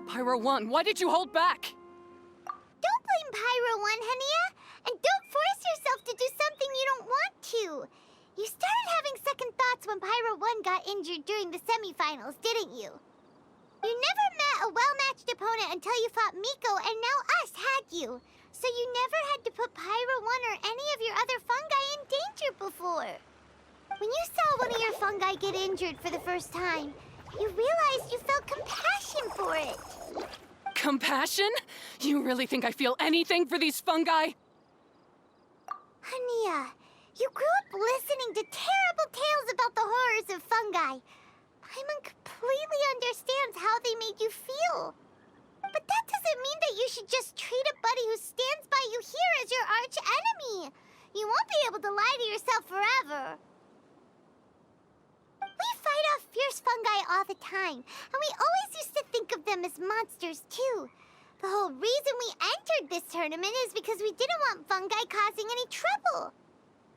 Pyro 1, why did you hold back? Don't blame Pyro 1, Hania. And don't force yourself to do something you don't want to. You started having second thoughts when Pyro 1 got injured during the semifinals, didn't you? You never met a well-matched opponent until you fought Miko, and now us, had you? So you never had to put Pyro 1 or any of your other fungi in danger before. When you saw one of your fungi get injured for the first time, you realized you felt compassion for it. Compassion? You really think I feel anything for these fungi? Hania, you grew up listening to terrible tales about the horrors of fungi. Paimon completely understands how they made you feel. But that doesn't mean that you should just treat a buddy who stands by you here as your arch enemy. You won't be able to lie to yourself forever. We fight off fierce fungi all the time, and we always used to think of them as monsters too. The whole reason we entered this tournament is because we didn't want fungi causing any trouble.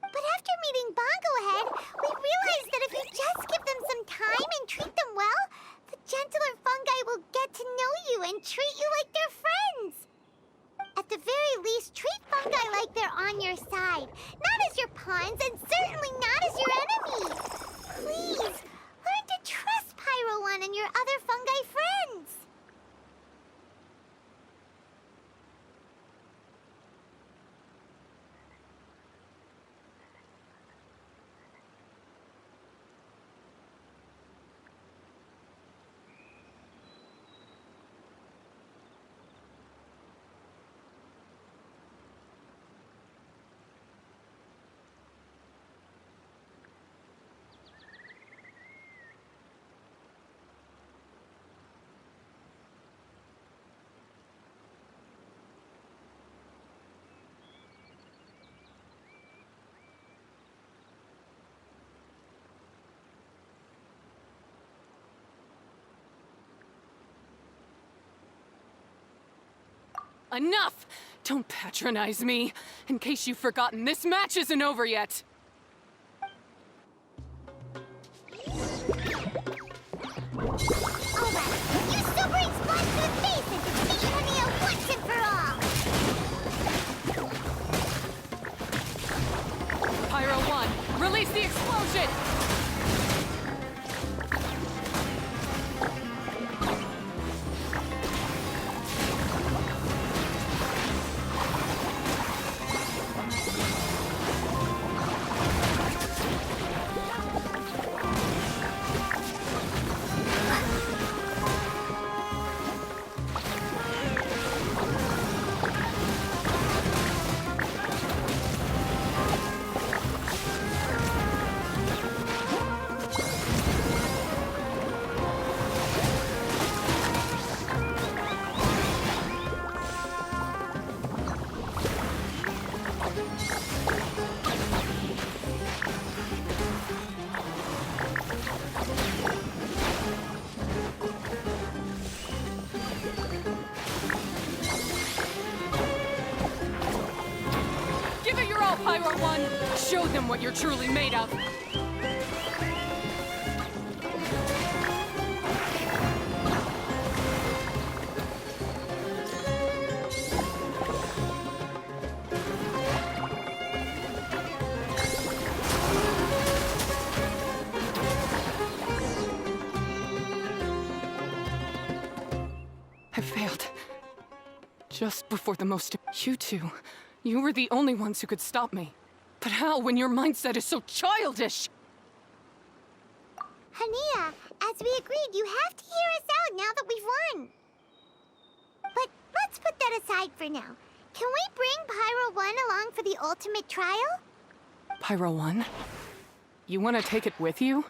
But after meeting Bongo Head, we realized that if you just give them some time and treat them well, the gentler fungi will get to know you and treat you like their friends. At the very least, treat fungi like they're on your side, not as your pawns and certainly not as your enemy. Please, learn to trust Pyro 1 and your other fungi friends. Enough! Don't patronize me. In case you've forgotten, this match isn't over yet. Alright, use Sobering Splash to the face and defeat Hania once and for all! Pyro 1, release the explosion! Pyro 1, show them what you're truly made of. I failed. Just before the most... You two. You were the only ones who could stop me. But how when your mindset is so childish? Hania, as we agreed, you have to hear us out now that we've won. But let's put that aside for now. Can we bring Pyro 1 along for the ultimate trial? Pyro 1? You want to take it with you?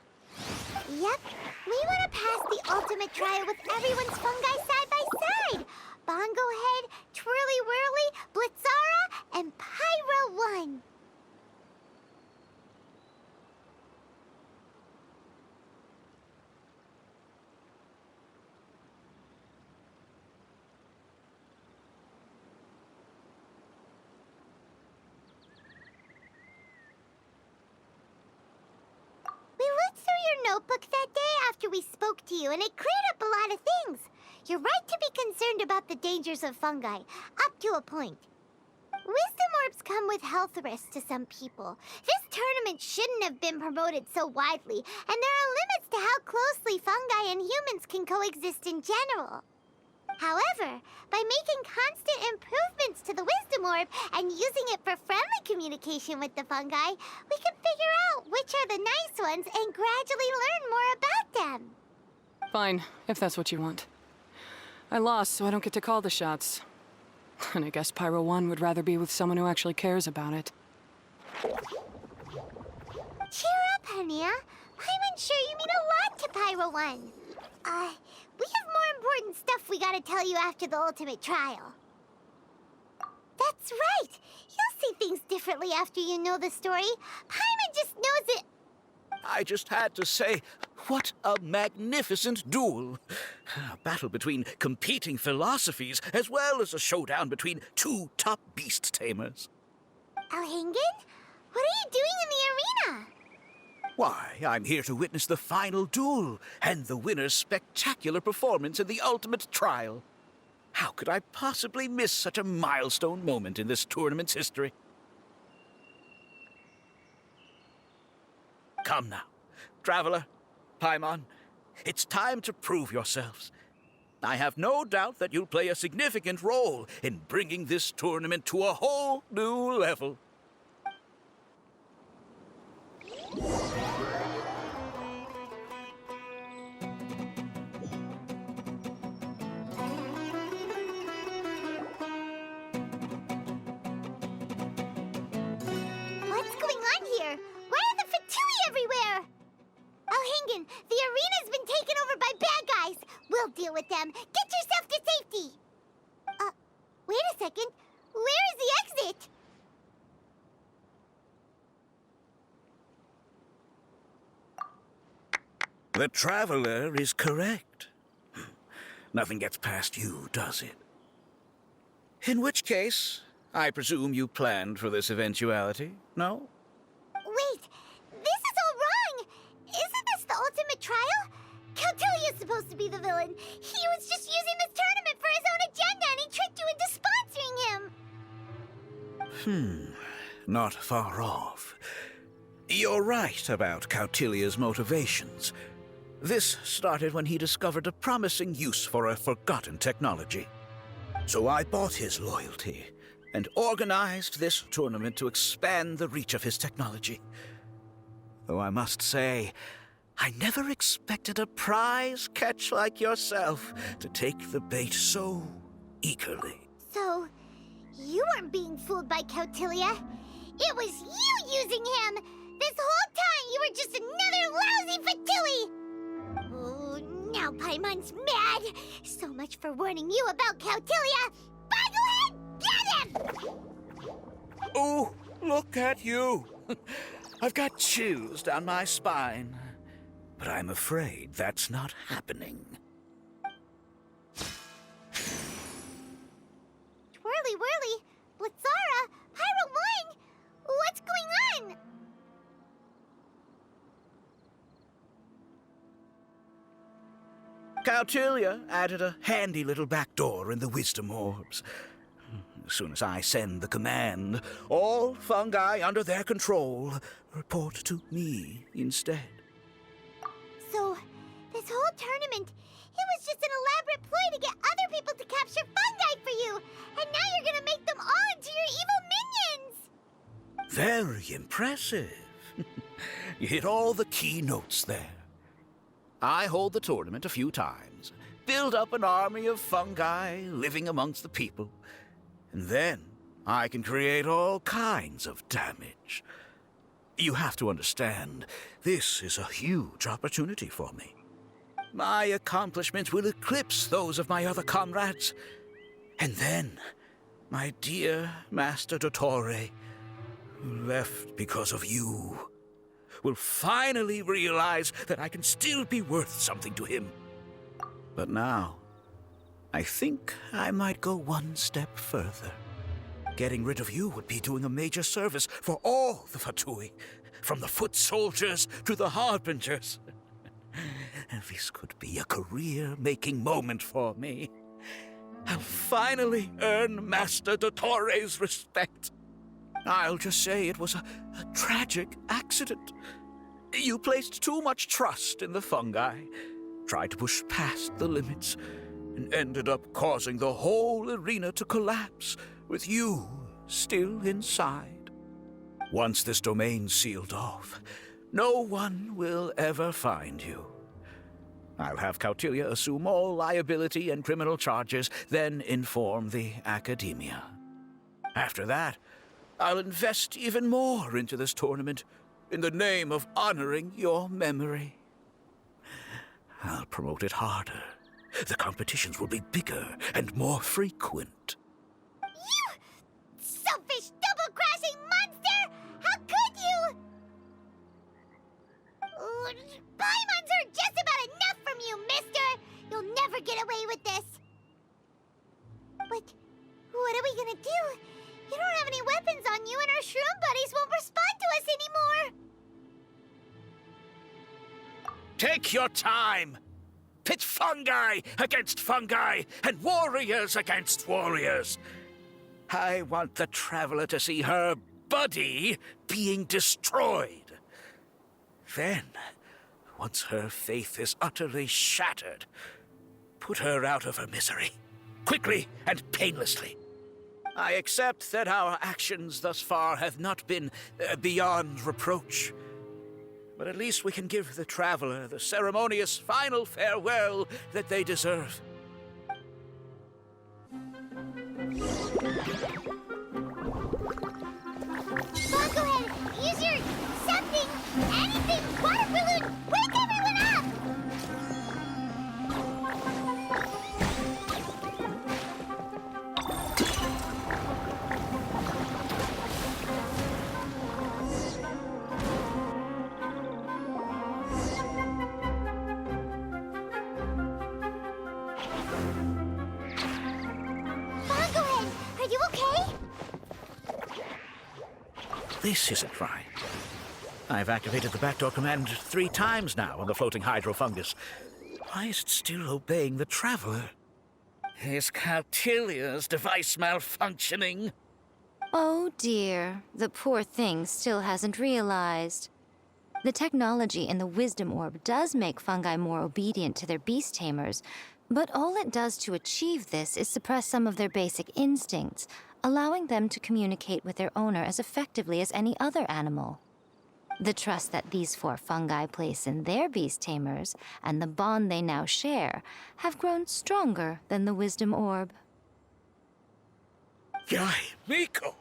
Yep. We want to pass the ultimate trial with everyone's fungi side by side. Bongo Head, Twirly Whirly, Blitzara, and Pyro 1. We looked through your notebook that day after we spoke to you, and it cleared up a lot of things. You're right to be concerned about the dangers of fungi, up to a point. Wisdom orbs come with health risks to some people. This tournament shouldn't have been promoted so widely, and there are limits to how closely fungi and humans can coexist in general. However, by making constant improvements to the Wisdom Orb and using it for friendly communication with the fungi, we can figure out which are the nice ones and gradually learn more about them. Fine, if that's what you want. I lost, so I don't get to call the shots. And I guess Pyro 1 would rather be with someone who actually cares about it. Cheer up, Hania. I'm sure you mean a lot to Pyro 1. We have more important stuff we gotta tell you after the ultimate trial. That's right! You'll see things differently after you know the story. Paimon just knows it. I just had to say, what a magnificent duel. A battle between competing philosophies, as well as a showdown between two top beast tamers. Alhingen? What are you doing in the arena? Why, I'm here to witness the final duel and the winner's spectacular performance in the ultimate trial. How could I possibly miss such a milestone moment in this tournament's history? Come now, Traveler, Paimon, it's time to prove yourselves. I have no doubt that you'll play a significant role in bringing this tournament to a whole new level. What's going on here? Why are the Fatui everywhere? Alhingen, the arena's been taken over by bad guys. We'll deal with them. Get yourself to safety. Wait a second. Where is the exit? The Traveler is correct. Nothing gets past you, does it? In which case, I presume you planned for this eventuality, no? Wait, this is all wrong. Isn't this the ultimate trial? Cautilia's supposed to be the villain. He was just using this tournament for his own agenda and he tricked you into sponsoring him. Not far off. You're right about Cautilia's motivations. This started when he discovered a promising use for a forgotten technology. So I bought his loyalty and organized this tournament to expand the reach of his technology. Though I must say, I never expected a prize catch like yourself to take the bait so eagerly. So, you weren't being fooled by Cautilia. It was you using him. This whole time you were just another lousy Fatui. Oh, now Paimon's mad. So much for warning you about Cautilia. Boglehead, get him! Oh, look at you! I've got chills down my spine. But I'm afraid that's not happening. Twirly whirly, Blitzara, Pyro 1, what's going on? Cautilia added a handy little back door in the Wisdom Orbs. As soon as I send the command, all fungi under their control report to me instead. So, this whole tournament, it was just an elaborate ploy to get other people to capture fungi for you. And now you're gonna make them all into your evil minions. Very impressive. You hit all the key notes there. I hold the tournament a few times, build up an army of fungi living amongst the people, and then I can create all kinds of damage. You have to understand, this is a huge opportunity for me. My accomplishments will eclipse those of my other comrades. And then, my dear Master Dottore, who left because of you, will finally realize that I can still be worth something to him. But now, I think I might go one step further. Getting rid of you would be doing a major service for all the Fatui, from the foot soldiers to the harbingers. This could be a career-making moment for me. I'll finally earn Master Dottore's respect. I'll just say it was a tragic accident. You placed too much trust in the fungi, tried to push past the limits, and ended up causing the whole arena to collapse, with you still inside. Once this domain's sealed off, no one will ever find you. I'll have Cautilia assume all liability and criminal charges, then inform the Academia. After that, I'll invest even more into this tournament in the name of honoring your memory. I'll promote it harder. The competitions will be bigger and more frequent. You selfish, double-crashing monster! How could you? Paimons are just about enough from you, mister! You'll never get away with this. But what are we gonna do? You don't have any weapons on you, and our shroom buddies won't respond to us anymore. Take your time! Pit fungi against fungi, and warriors against warriors. I want the Traveler to see her buddy being destroyed. Then, once her faith is utterly shattered, put her out of her misery, quickly and painlessly. I accept that our actions thus far have not been beyond reproach. But at least we can give the Traveler the ceremonious final farewell that they deserve. Bon, go ahead. Use your something, anything, water balloon. Wake everyone up! Bon, go ahead. Are you okay? This isn't right. I've activated the backdoor command 3 times now on the floating hydrofungus. Why is it still obeying the Traveler? Is Cautilia's device malfunctioning? Oh dear, the poor thing still hasn't realized. The technology in the Wisdom Orb does make fungi more obedient to their beast tamers, but all it does to achieve this is suppress some of their basic instincts, allowing them to communicate with their owner as effectively as any other animal. The trust that these 4 fungi place in their beast tamers, and the bond they now share, have grown stronger than the Wisdom Orb. Guy, Miko!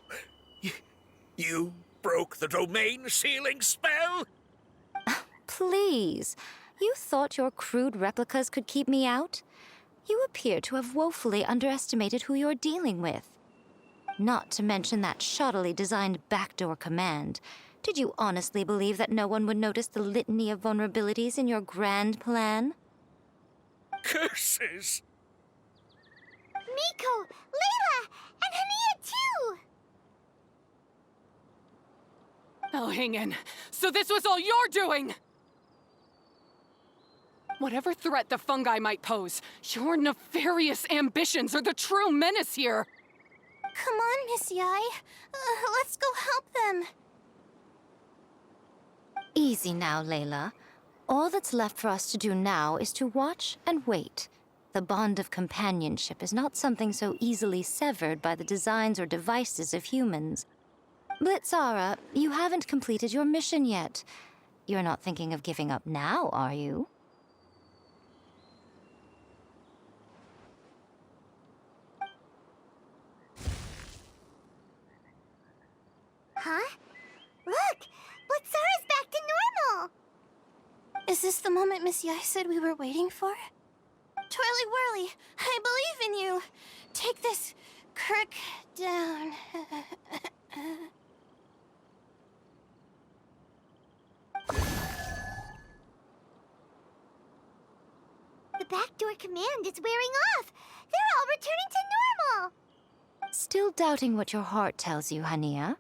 You broke the domain sealing spell? Please, you thought your crude replicas could keep me out? You appear to have woefully underestimated who you're dealing with. Not to mention that shoddily designed backdoor command. Did you honestly believe that no one would notice the litany of vulnerabilities in your grand plan? Curses! Miko, Layla, and Hania too! Oh, hang in. So this was all you're doing! Whatever threat the fungi might pose, your nefarious ambitions are the true menace here! Come on, Miss Yai. Let's go help them. Easy now, Layla. All that's left for us to do now is to watch and wait. The bond of companionship is not something so easily severed by the designs or devices of humans. Blitzara, you haven't completed your mission yet. You're not thinking of giving up now, are you? Huh? Look! Blitzara's back to normal! Is this the moment Miss Yai said we were waiting for? Twirly Whirly, I believe in you! Take this crook down. The backdoor command is wearing off! They're all returning to normal! Still doubting what your heart tells you, Hania?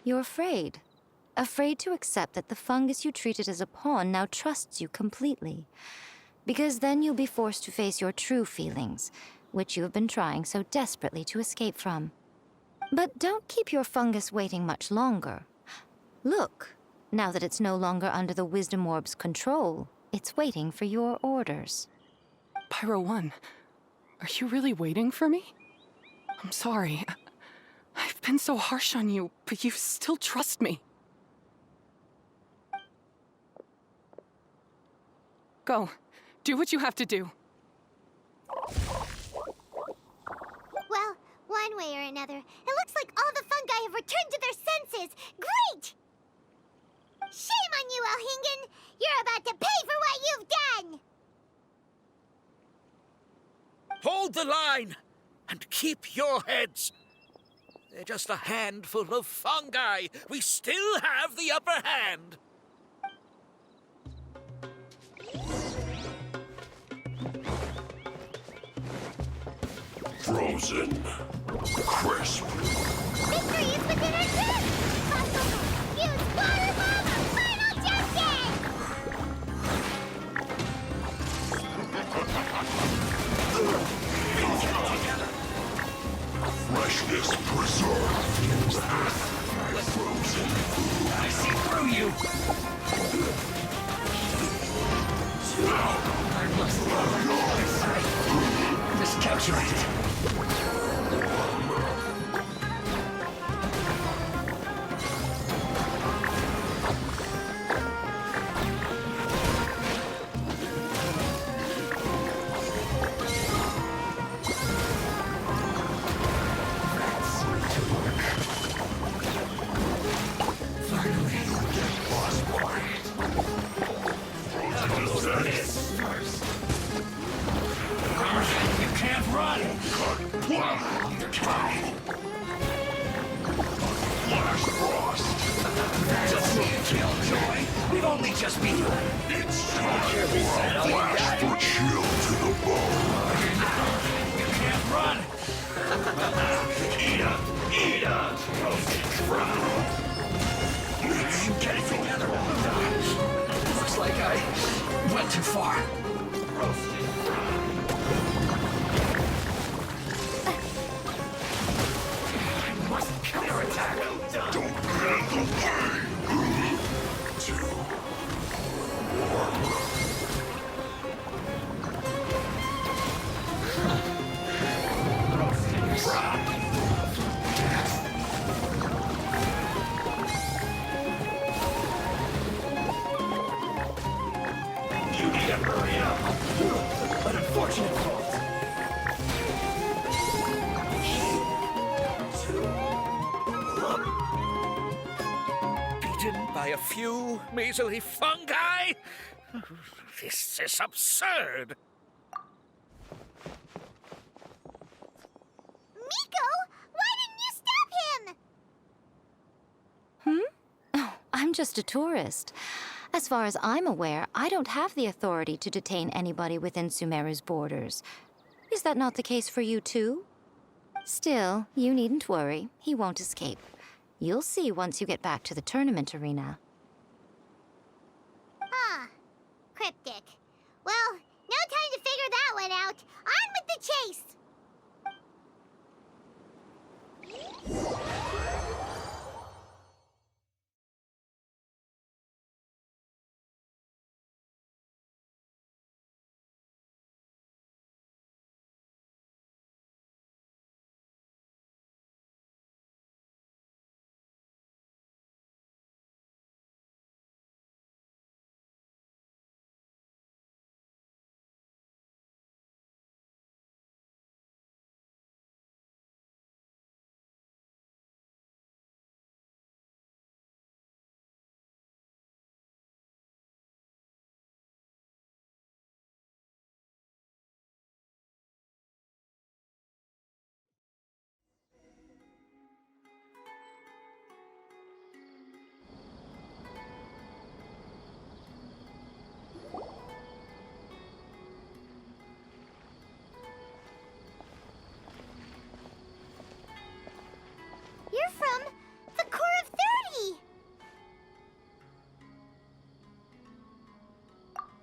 You're afraid. afraid to accept that the fungus you treated as a pawn now trusts you completely. Because then you'll be forced to face your true feelings, which you have been trying so desperately to escape from. But don't keep your fungus waiting much longer. Look, now that it's no longer under the Wisdom Orb's control, it's waiting for your orders. Pyro 1, are you really waiting for me? I'm sorry. I've been so harsh on you, but you still trust me. Go. Do what you have to do. Well, one way or another, it looks like all the fungi have returned to their senses. Great! Shame on you, Elhingen! You're about to pay for what you've done! Hold the line and keep your heads. They're just a handful of fungi. We still have the upper hand. Frozen. Crisp. Victory is within our grip! Fossil, use water bomb or final justice! Freshness preserved. Frozen. I see through you! I must miscalculated. You can't run! Neither can I. Flash frost. Just need a killjoy. We've only just begun. It's time for a flash for chill to the bone. You can't run! Eat up! Roasted crown! I'm getting together. Looks like I went too far. Roasted crown. I must counterattack. Don't handle pain. Too warm. Roasted crown. You need to hurry up. An unfortunate fault. Beaten by a few measly fungi? This is absurd. Miko, why didn't you stop him? Oh, I'm just a tourist. As far as I'm aware, I don't have the authority to detain anybody within Sumeru's borders. Is that not the case for you, too? Still, you needn't worry. He won't escape. You'll see once you get back to the tournament arena. Ah, cryptic. Well, no time to figure that one out. On with the chase!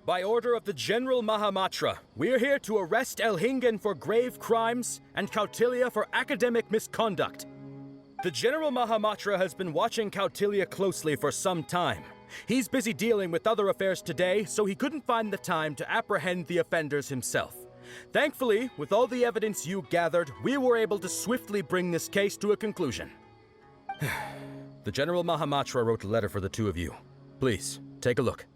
by order of the General Mahamatra, we're here to arrest Elhingen for grave crimes and Kautilya for academic misconduct. The General Mahamatra has been watching Kautilya closely for some time. He's busy dealing with other affairs today, so he couldn't find the time to apprehend the offenders himself. Thankfully, with all the evidence you gathered, we were able to swiftly bring this case to a conclusion. The General Mahamatra wrote a letter for the two of you. Please, take a look.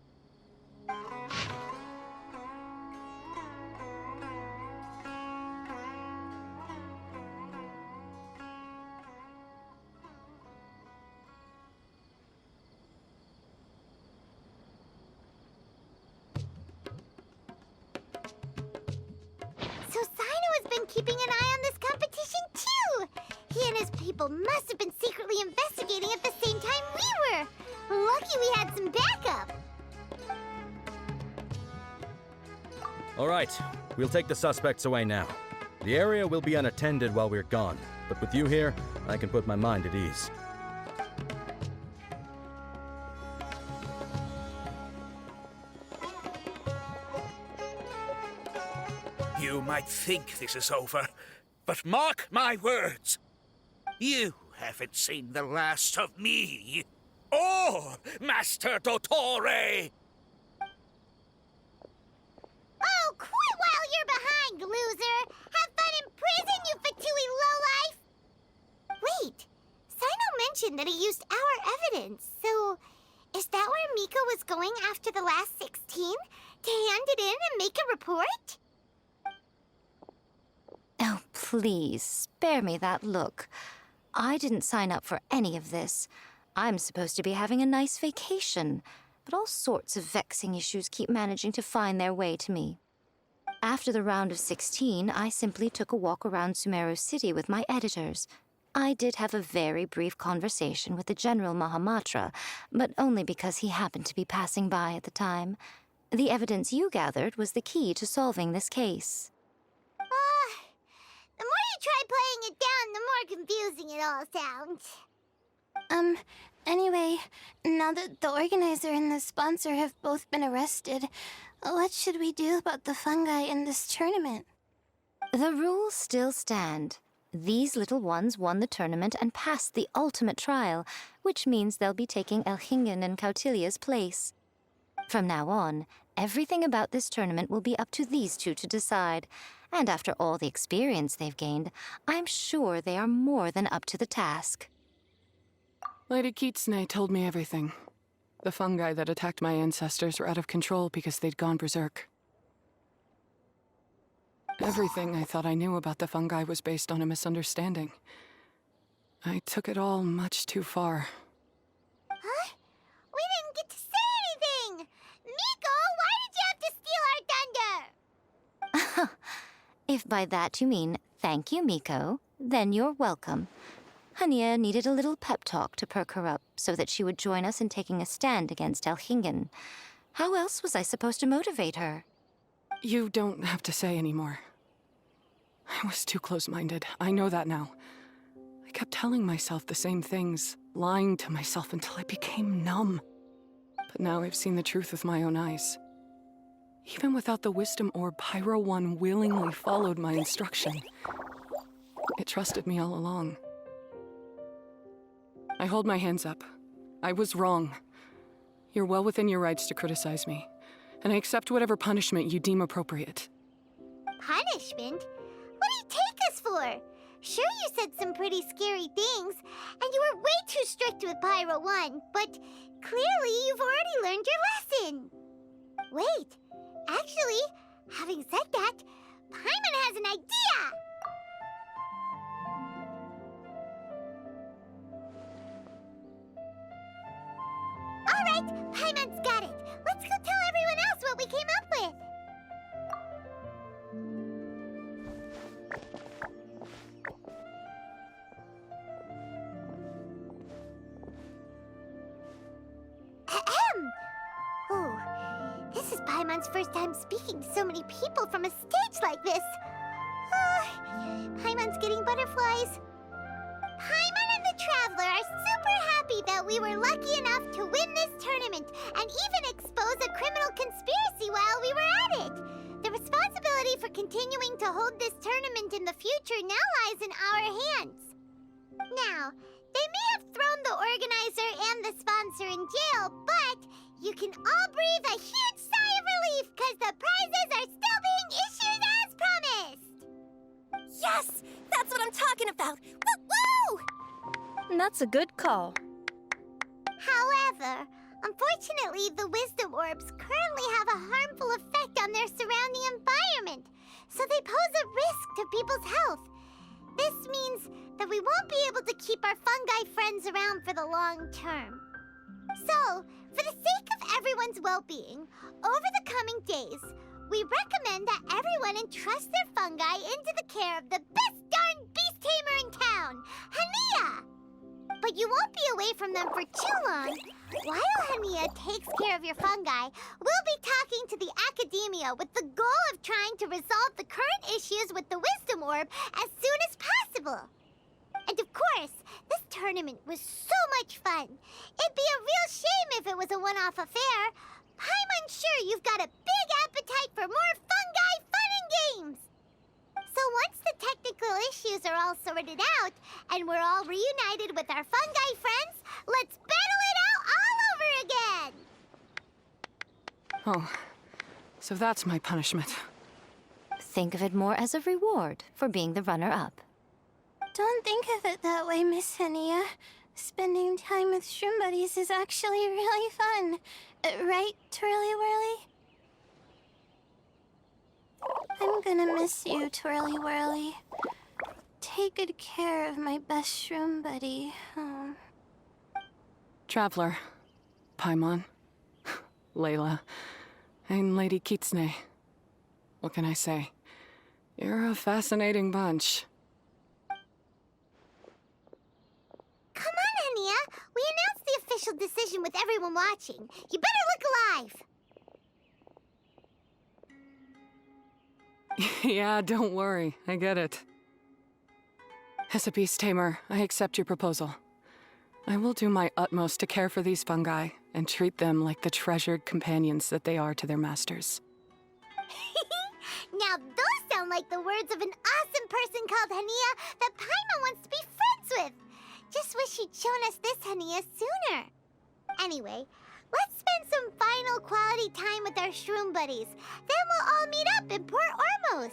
So Sino has been keeping an eye on this competition too! He and his people must have been secretly investigating at the same time we were! Lucky we had some backup! All right, we'll take the suspects away now. The area will be unattended while we're gone, but with you here, I can put my mind at ease. You might think this is over, but mark my words. You haven't seen the last of me, or Master Dottore. Oh, quit while you're behind, loser! Have fun in prison, you fatui lowlife! Wait, Sino mentioned that he used our evidence, so is that where Miko was going after the last 16? To hand it in and make a report? Oh, please, spare me that look. I didn't sign up for any of this. I'm supposed to be having a nice vacation, but all sorts of vexing issues keep managing to find their way to me. After the round of 16, I simply took a walk around Sumeru City with my editors. I did have a very brief conversation with the General Mahamatra, but only because he happened to be passing by at the time. The evidence you gathered was the key to solving this case. The more you try playing it down, the more confusing it all sounds. Anyway, now that the organizer and the sponsor have both been arrested, what should we do about the fungi in this tournament? The rules still stand. These little ones won the tournament and passed the ultimate trial, which means they'll be taking Elhingen and Kautilya's place. From now on, everything about this tournament will be up to these two to decide. And after all the experience they've gained, I'm sure they are more than up to the task. Lady Kitsune told me everything. The fungi that attacked my ancestors were out of control because they'd gone berserk. Everything I thought I knew about the fungi was based on a misunderstanding. I took it all much too far. Huh? We didn't get to say anything! Miko, why did you have to steal our thunder? If by that you mean thank you, Miko, then you're welcome. Hania needed a little pep talk to perk her up so that she would join us in taking a stand against Elhingen. How else was I supposed to motivate her? You don't have to say anymore. I was too close-minded. I know that now. I kept telling myself the same things, lying to myself until I became numb. But now I've seen the truth with my own eyes. Even without the wisdom orb, Pyro 1 willingly followed my instruction. It trusted me all along. I hold my hands up. I was wrong. You're well within your rights to criticize me, and I accept whatever punishment you deem appropriate. Punishment? What do you take us for? Sure, you said some pretty scary things, and you were way too strict with Pyro 1, but clearly you've already learned your lesson. Wait, actually, having said that, Paimon has an idea! Alright, Paimon's got it. Let's go tell everyone else what we came up with. Ahem! Oh, this is Paimon's first time speaking to so many people from a stage like this. Paimon's getting butterflies. Paimon and the Traveler are super happy that we were lucky enough to win this tournament and even expose expose a criminal conspiracy while we were at it. The responsibility for continuing to hold this tournament in the future now lies in our hands. Now, they may have thrown the organizer and the sponsor in jail, but you can all breathe a huge sigh of relief because the prizes are still being issued as promised. Yes! That's what I'm talking about! Woo-woo! That's a good call. However, unfortunately, the wisdom orbs currently have a harmful effect on their surrounding environment, so they pose a risk to people's health. This means that we won't be able to keep our fungi friends around for the long term. So, for the sake of everyone's well-being, over the coming days, we recommend that everyone entrust their fungi into the care of the best darn beast tamer in town, Hania! But you won't be away from them for too long. While Hania takes care of your fungi, we'll be talking to the academia with the goal of trying to resolve the current issues with the wisdom orb as soon as possible. And of course, this tournament was so much fun. It'd be a real shame if it was a one-off affair. I'm sure you've got a big appetite for more fungi fun and games. So once the technical issues are all sorted out, and we're all reunited with our fungi friends, let's battle it out all over again! Oh, so that's my punishment. Think of it more as a reward for being the runner-up. Don't think of it that way, Miss Hania. Spending time with shroom buddies is actually really fun. Right, Twirly Whirly? I'm gonna miss you, Twirly Whirly. Take good care of my best shroom buddy. Oh. Traveler, Paimon, Layla, and Lady Kitsune. What can I say? You're a fascinating bunch. Come on, Hania. We announced the official decision with everyone watching. You better look alive. Yeah, don't worry. I get it. As a beast tamer, I accept your proposal. I will do my utmost to care for these fungi and treat them like the treasured companions that they are to their masters. Now those sound like the words of an awesome person called Hania that Paimon wants to be friends with. Just wish you'd shown us this Hania sooner. Anyway, let's spend some final quality time with our shroom buddies. Then we'll all meet up in Port Ormos.